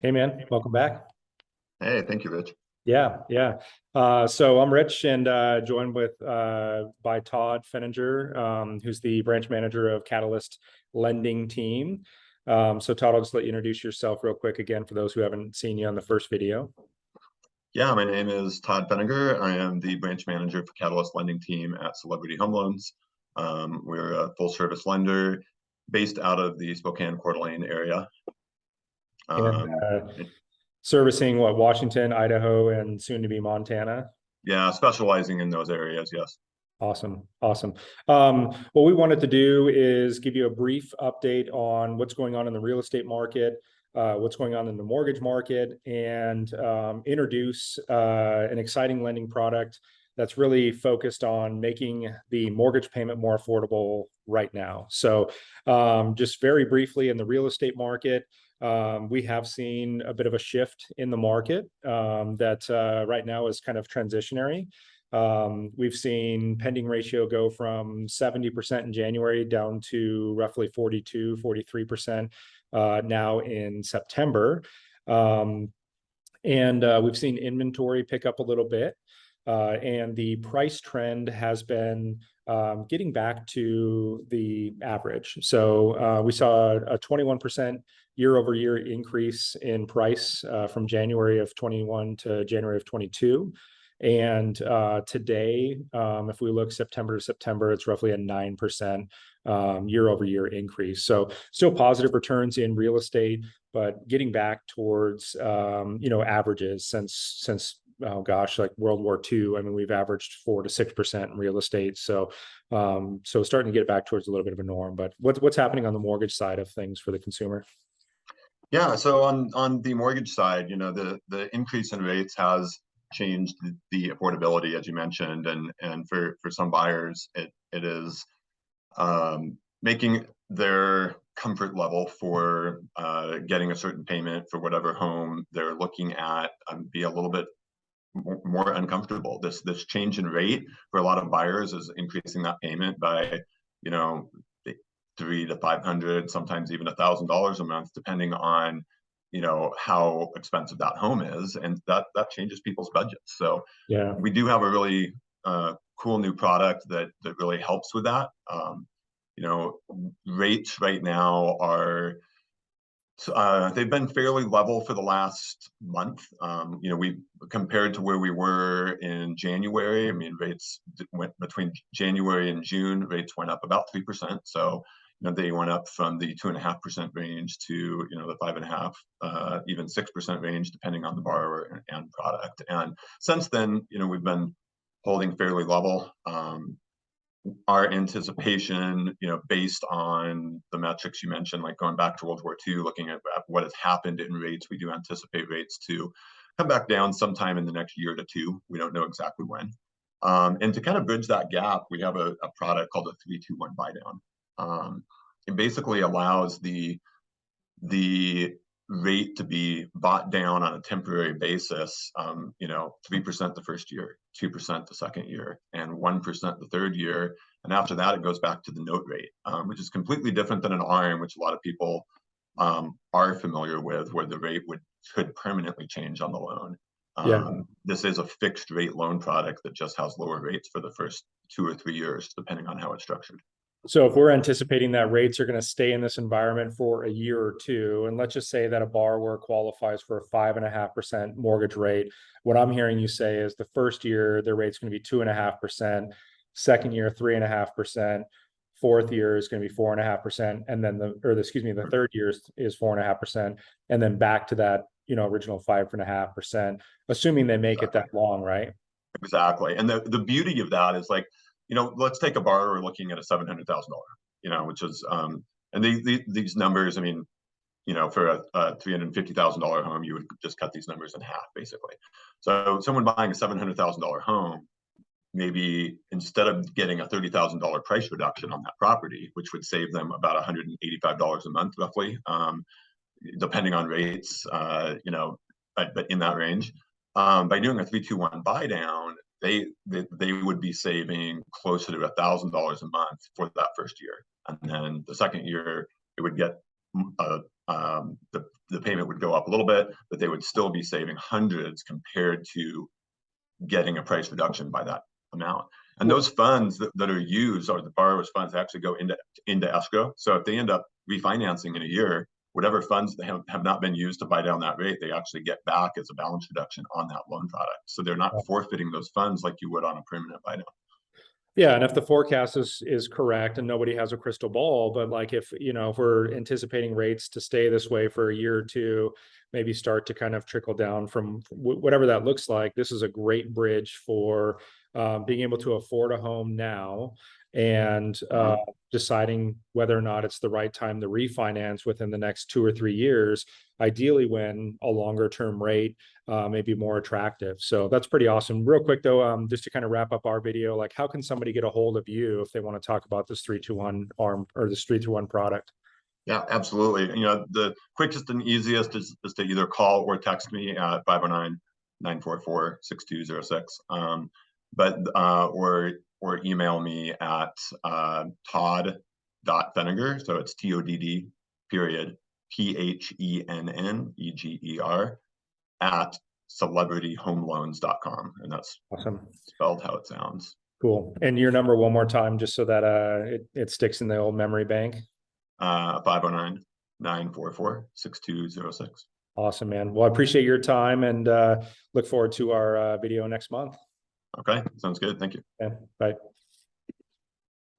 Hey man, welcome back. Hey, thank you, Rich. Yeah. So I'm Rich and joined with by Todd Phenneger, who's the branch manager of Catalyst Lending Team. So Todd, I'll just let you introduce yourself real quick again for those who haven't seen you on the first video. Yeah, my name is Todd Phenneger. I am the branch manager for Catalyst Lending Team at Celebrity Home Loans. We're a full service lender based out of the Spokane Coeur d'Alene area. And Um, servicing what, Washington, Idaho, and soon to be Montana. yeah, specializing in those areas, yes. Awesome. What we wanted to do is give you a brief update on what's going on in the real estate market, what's going on in the mortgage market, and introduce an exciting lending product that's really focused on making the mortgage payment more affordable right now. So just very briefly in the real estate market, we have seen a bit of a shift in the market that right now is kind of transitionary. We've seen pending ratio go from 70% in January down to roughly 43% now in September. And we've seen inventory pick up a little bit. And the price trend has been getting back to the average. So we saw a 21% year over year increase in price from January of 21 to January of 22. And today, if we look September to September, it's roughly a 9% year over year increase. So still positive returns in real estate, but getting back towards averages since oh gosh, like World War II. I mean, we've averaged 4 to 6% in real estate. So starting to get back towards a little bit of a norm. But what's happening on the mortgage side of things for the consumer? Yeah, so on the mortgage side, the increase in rates has changed the affordability, as you mentioned, and for some buyers, it is making their comfort level for getting a certain payment for whatever home they're looking at be a little bit more uncomfortable. This change in rate for a lot of buyers is increasing that payment by, you know, $300 to $500, sometimes even $1,000 a month, depending on how expensive that home is, and that changes people's budgets. So Yeah. we do have a really cool new product that really helps with that. Rates right now are they've been fairly level for the last month. We compared to where we were in January. I mean, rates went between January and June. Rates went up about 3%. So they went up from the 2.5% range to the 5.5%, even 6% range, depending on the borrower and product. And since then, we've been holding fairly level. Our anticipation, based on the metrics you mentioned, like going back to World War II, looking at what has happened in rates, we do anticipate rates to come back down sometime in the next year to two. We don't know exactly when. And to kind of bridge that gap, we have a product called a 3-2-1 buy down. It basically allows the rate to be bought down on a temporary basis, 3% the first year, 2% the second year, and 1% the third year. And after that, it goes back to the note rate, which is completely different than an ARM, which a lot of people are familiar with, where the rate could permanently change on the loan. Yeah. This is a fixed rate loan product that just has lower rates for the first 2 or 3 years, depending on how it's structured. So if we're anticipating that rates are going to stay in this environment for a year or two, and let's just say that a borrower qualifies for a 5.5% mortgage rate, what I'm hearing you say is the first year their rate's going to be 2.5%, second year 3.5%, fourth year is going to be 4.5%, and then the third year is 4.5%, and then back to that original 5.5%, assuming they make it that long, right? Exactly. And the beauty of that is, like, let's take a borrower looking at a $700,000, which is, and these numbers, I mean, for a $350,000 home, you would just cut these numbers in half, basically. So someone buying a $700,000 home, maybe instead of getting a $30,000 price reduction on that property, which would save them about $185 a month, roughly, depending on rates, but in that range, by doing a 3-2-1 buy down, they would be saving closer to $1,000 a month for that first year, and then the second year it would get the payment would go up a little bit, but they would still be saving hundreds compared to getting a price reduction by that amount. And those funds that are used, or the borrower's funds, actually go into escrow. So if they end up refinancing in a year, whatever funds they have not been used to buy down that rate, they actually get back as a balance reduction on that loan product. So they're not forfeiting those funds like you would on a permanent buy down. Yeah, and if the forecast is correct, and nobody has a crystal ball, but like if if we're anticipating rates to stay this way for a year or two, maybe start to kind of trickle down from whatever that looks like, this is a great bridge for being able to afford a home now, and deciding whether or not it's the right time to refinance within the next 2 or 3 years, ideally when a longer term rate may be more attractive. So that's pretty awesome. Real quick though, just to kind of wrap up our video, like how can somebody get a hold of you if they want to talk about this 3-2-1 ARM or this 3-2-1 product? Yeah, absolutely. The quickest and easiest is to either call or text me at 509-944-6206. Or email me at Todd.Phenneger. So it's TODD period PHENNEGER at celebrityhomeloans.com. And that's Awesome. spelled how it sounds. Cool. And your number one more time, just so that it sticks in the old memory bank. 509-944-6206. Awesome, man. Well, I appreciate your time, and look forward to our video next month. Okay, sounds good. Thank you. Okay, bye.